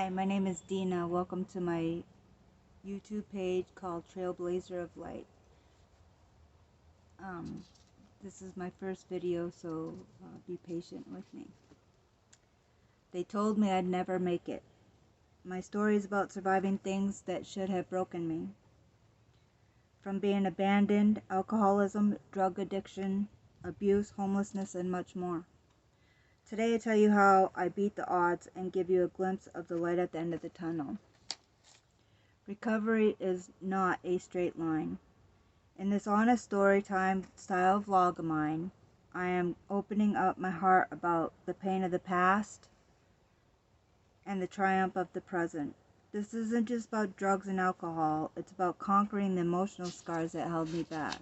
Hi, my name is Dina. Welcome to my YouTube page called Trailblazer of Light. This is my first video, so be patient with me. They told me I'd never make it. My story is about surviving things that should have broken me. From being abandoned, alcoholism, drug addiction, abuse, homelessness, and much more. Today I tell you how I beat the odds and give you a glimpse of the light at the end of the tunnel. Recovery is not a straight line. In this honest story time style vlog of mine, I am opening up my heart about the pain of the past and the triumph of the present. This isn't just about drugs and alcohol, it's about conquering the emotional scars that held me back.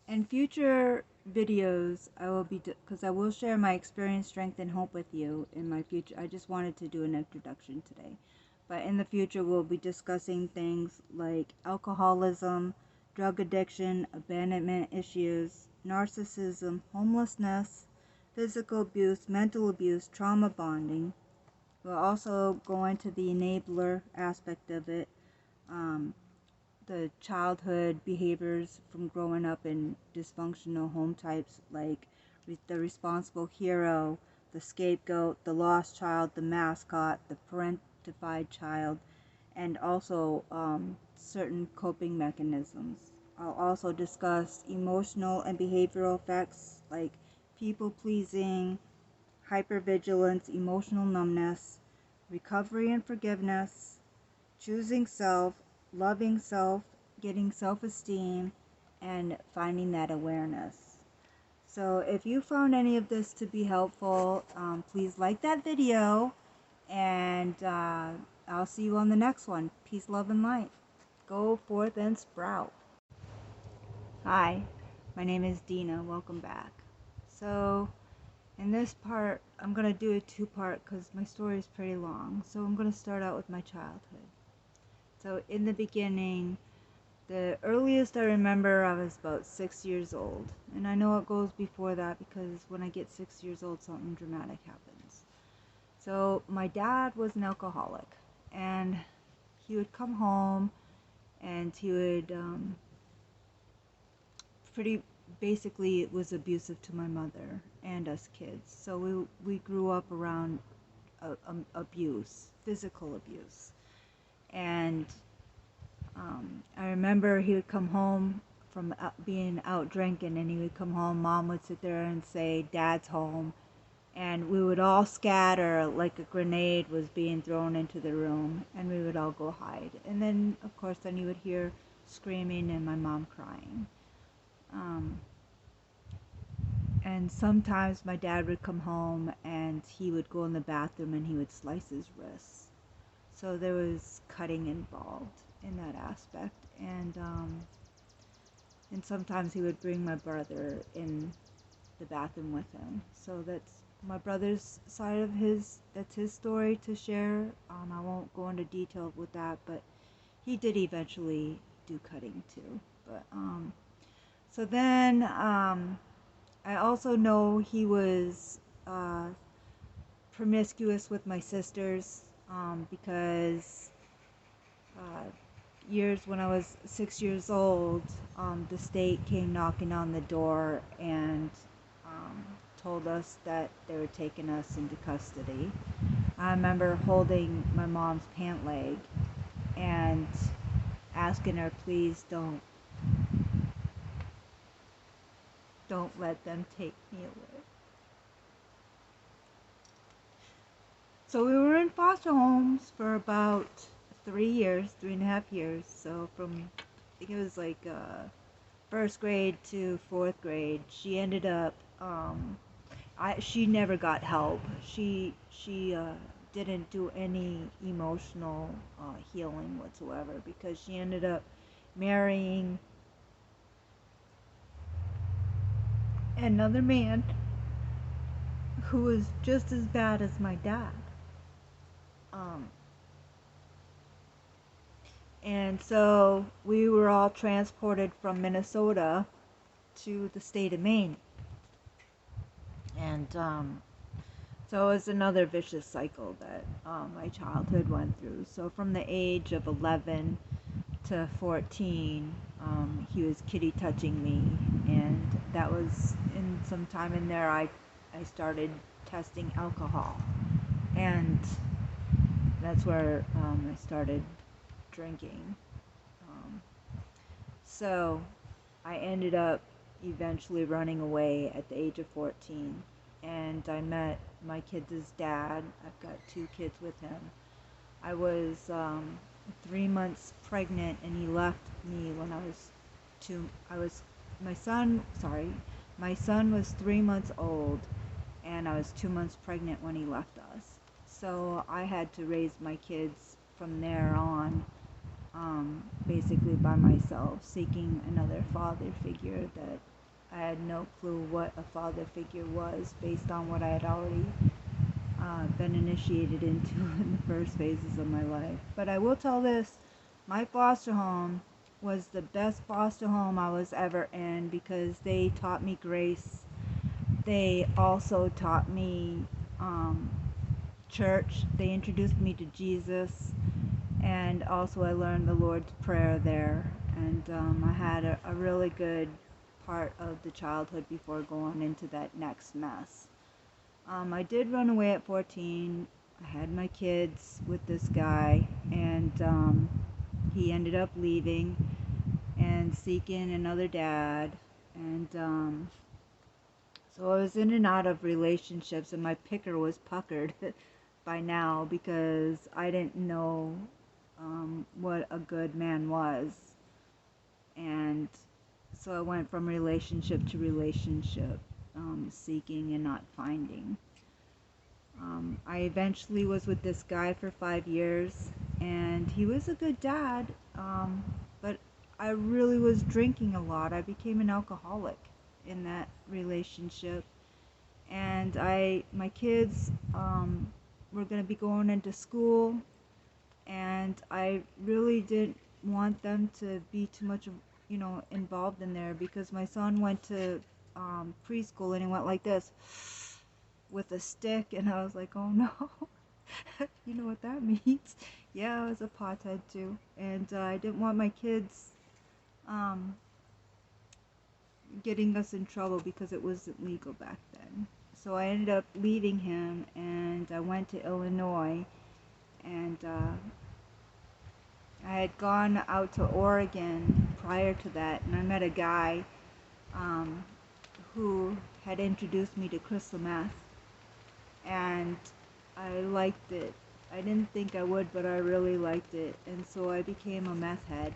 In future videos, because I will share my experience, strength, and hope with you in my future. I just wanted to do an introduction today. But in the future, we'll be discussing things like alcoholism, drug addiction, abandonment issues, narcissism, homelessness, physical abuse, mental abuse, trauma bonding. We'll also go into the enabler aspect of it, the childhood behaviors from growing up in dysfunctional home types, like the responsible hero, the scapegoat, the lost child, the mascot, the parentified child, and also certain coping mechanisms. I'll also discuss emotional and behavioral effects like people pleasing, hypervigilance, emotional numbness, recovery and forgiveness, choosing self, loving self, getting self-esteem, and finding that awareness. So if you found any of this to be helpful, please like that video, and I'll see you on the next one. Peace, love, and light. Go forth and sprout. Hi, my name is Dina. Welcome back. So in this part, I'm going to do a two-part because my story is pretty long. So I'm going to start out with my childhood. So in the beginning, the earliest I remember, I was about 6 years old. And I know it goes before that because when I get 6 years old, something dramatic happens. So my dad was an alcoholic. And he would come home and he would basically it was abusive to my mother and us kids. So we grew up around abuse, physical abuse. And I remember he would come home from being out drinking, and he would come home, Mom would sit there and say, Dad's home, and we would all scatter like a grenade was being thrown into the room, and we would all go hide. And then, of course, then you would hear screaming and my mom crying. And sometimes my dad would come home and he would go in the bathroom and he would slice his wrists. So there was cutting involved in that aspect, and sometimes he would bring my brother in the bathroom with him. So that's my brother's side of that's his story to share. I won't go into detail with that, but he did eventually do cutting too. But so then I also know he was promiscuous with my sisters. Because years when I was 6 years old, the state came knocking on the door and told us that they were taking us into custody. I remember holding my mom's pant leg and asking her, please don't let them take me away. So we were in foster homes for about 3.5 years. So from, I think it was like first grade to fourth grade. She ended up, she never got help. She didn't do any emotional healing whatsoever because she ended up marrying another man who was just as bad as my dad. And so we were all transported from Minnesota to the state of Maine. And So it was another vicious cycle that my childhood went through. So from the age of 11 to 14, he was kitty touching me, and that was in some time in there. I started testing alcohol, and that's where I started drinking. Um, so I ended up eventually running away at the age of 14, and I met my kids' dad. I've got 2 kids with him. I was 3 months pregnant, and he left me when I was two. My son was 3 months old, and I was 2 months pregnant when he left us. So I had to raise my kids from there on, basically by myself, seeking another father figure that I had no clue what a father figure was based on what I had already been initiated into in the first phases of my life. But I will tell this, my foster home was the best foster home I was ever in because they taught me grace. They also taught me church. They introduced me to Jesus, and also I learned the Lord's Prayer there. And I had a really good part of the childhood before going into that next mess. I did run away at 14. I had my kids with this guy, and he ended up leaving and seeking another dad. And so I was in and out of relationships, and my picker was puckered by now because I didn't know what a good man was. And so I went from relationship to relationship, seeking and not finding. I eventually was with this guy for 5 years, and he was a good dad, but I really was drinking a lot. I became an alcoholic in that relationship, and my kids were going to be going into school, and I really didn't want them to be too much, involved in there, because my son went to preschool, and he went like this with a stick, and I was like, oh no. You know what that means. Yeah, I was a pothead too, and I didn't want my kids getting us in trouble because it wasn't legal back then. So I ended up leaving him, and I went to Illinois, and I had gone out to Oregon prior to that, and I met a guy who had introduced me to crystal meth, and I liked it. I didn't think I would, but I really liked it, and so I became a meth head.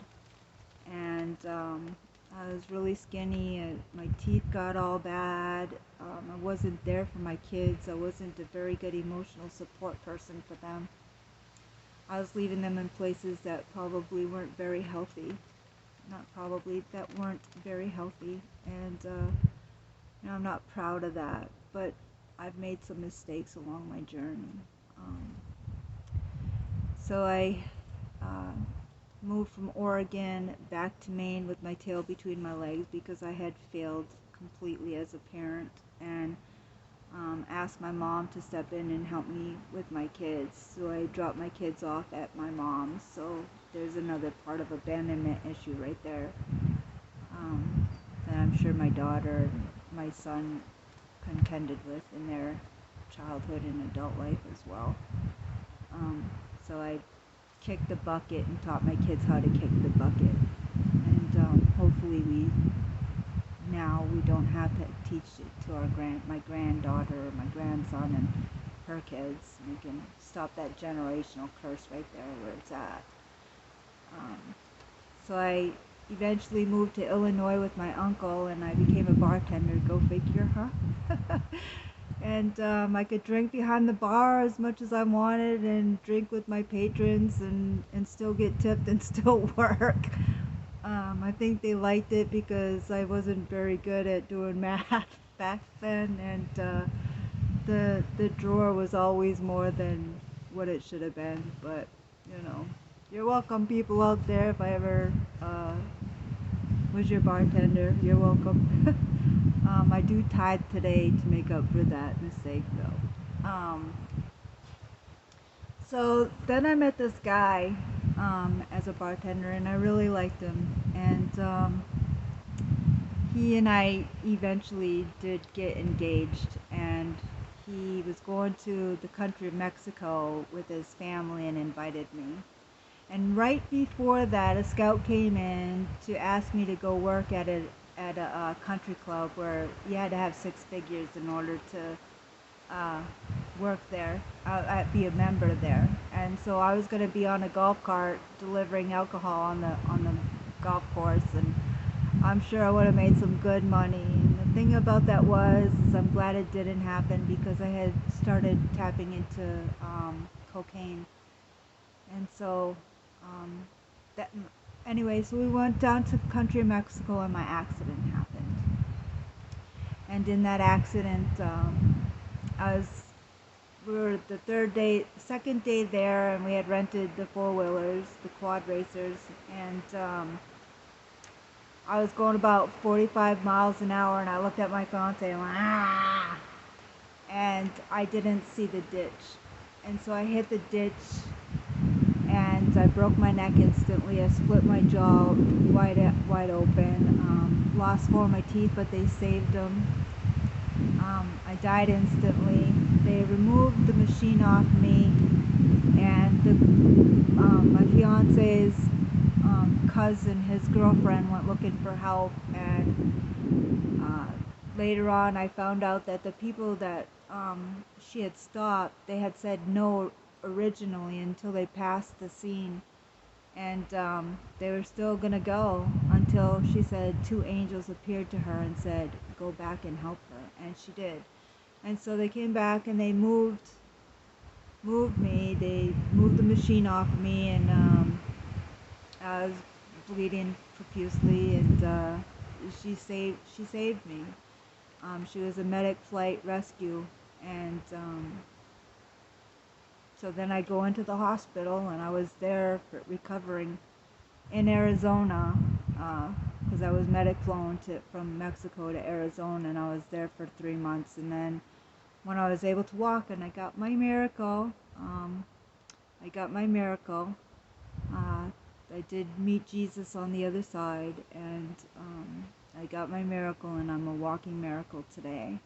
And I was really skinny, and my teeth got all bad. I wasn't there for my kids. I wasn't a very good emotional support person for them. I was leaving them in places that probably weren't very healthy. That weren't very healthy. And I'm not proud of that, but I've made some mistakes along my journey. So I moved from Oregon back to Maine with my tail between my legs because I had failed completely as a parent, and asked my mom to step in and help me with my kids. So I dropped my kids off at my mom's. So there's another part of abandonment issue right there, that I'm sure my daughter and my son contended with in their childhood and adult life as well. So I kicked the bucket and taught my kids how to kick the bucket, and hopefully we don't have to teach it to my granddaughter or my grandson and her kids. We can stop that generational curse right there where it's at. So I eventually moved to Illinois with my uncle, and I became a bartender. Go figure, huh? And I could drink behind the bar as much as I wanted, and drink with my patrons, and still get tipped and still work. I think they liked it because I wasn't very good at doing math back then, and the drawer was always more than what it should have been. But you're welcome, people out there. If I ever was your bartender, you're welcome. I do tithe today to make up for that mistake, though. Um, so then I met this guy as a bartender, and I really liked him. And he and I eventually did get engaged, and he was going to the country of Mexico with his family and invited me. And right before that, a scout came in to ask me to go work at a country club where you had to have 6 figures in order to work there, be a member there. And so I was going to be on a golf cart delivering alcohol on the golf course, and I'm sure I would have made some good money. And the thing about that is I'm glad it didn't happen, because I had started tapping into cocaine. And so that anyway, so we went down to country of Mexico, and my accident happened. And in that accident, we were the second day there, and we had rented the 4-wheelers, the quad racers, and I was going about 45 miles an hour, and I looked at my fiance and went, ah! And I didn't see the ditch. And so I hit the ditch, and I broke my neck instantly. I split my jaw wide open. Lost 4 of my teeth, but they saved them. I died instantly. They removed the machine off me, and my fiance's cousin, his girlfriend, went looking for help. And later on, I found out that the people that she had stopped, they had said no originally until they passed the scene, and they were still gonna go until she said 2 angels appeared to her and said, go back and help her, and she did. And so they came back, and they moved me. They moved the machine off me, and I was bleeding profusely, and she saved me. She was a medic flight rescue, and so then I go into the hospital, and I was there recovering in Arizona, because I was medic flown from Mexico to Arizona, and I was there for 3 months. And then when I was able to walk, and I got my miracle, I did meet Jesus on the other side, and I got my miracle, and I'm a walking miracle today.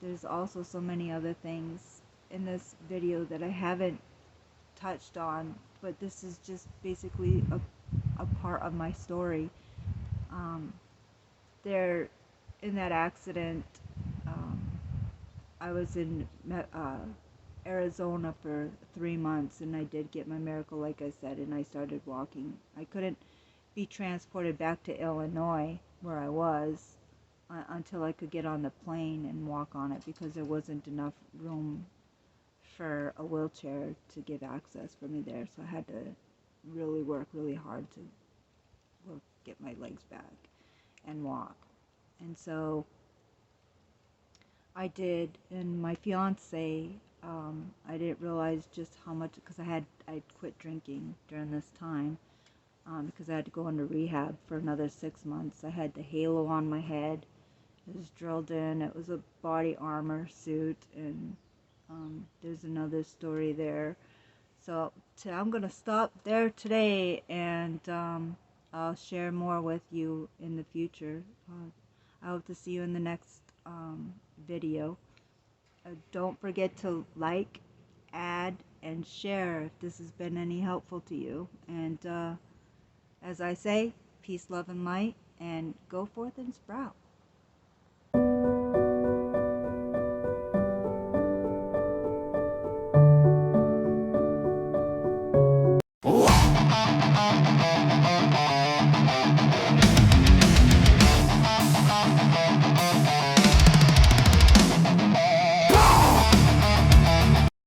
There's also so many other things in this video that I haven't touched on, but this is just basically a part of my story. There, in that accident, I was in Arizona for 3 months, and I did get my miracle, like I said, and I started walking. I couldn't be transported back to Illinois, where I was, until I could get on the plane and walk on it, because there wasn't enough room for a wheelchair to give access for me there. So I had to really work really hard to get my legs back and walk. And so I did, and my fiance, I didn't realize just how much, because I'd quit drinking during this time, because I had to go into rehab for another 6 months. I had the halo on my head. It was drilled in. It was a body armor suit, and there's another story there. So I'm going to stop there today, and I'll share more with you in the future. I hope to see you in the next video. Don't forget to like, add, and share if this has been any helpful to you. And as I say, peace, love, and light, and go forth and sprout.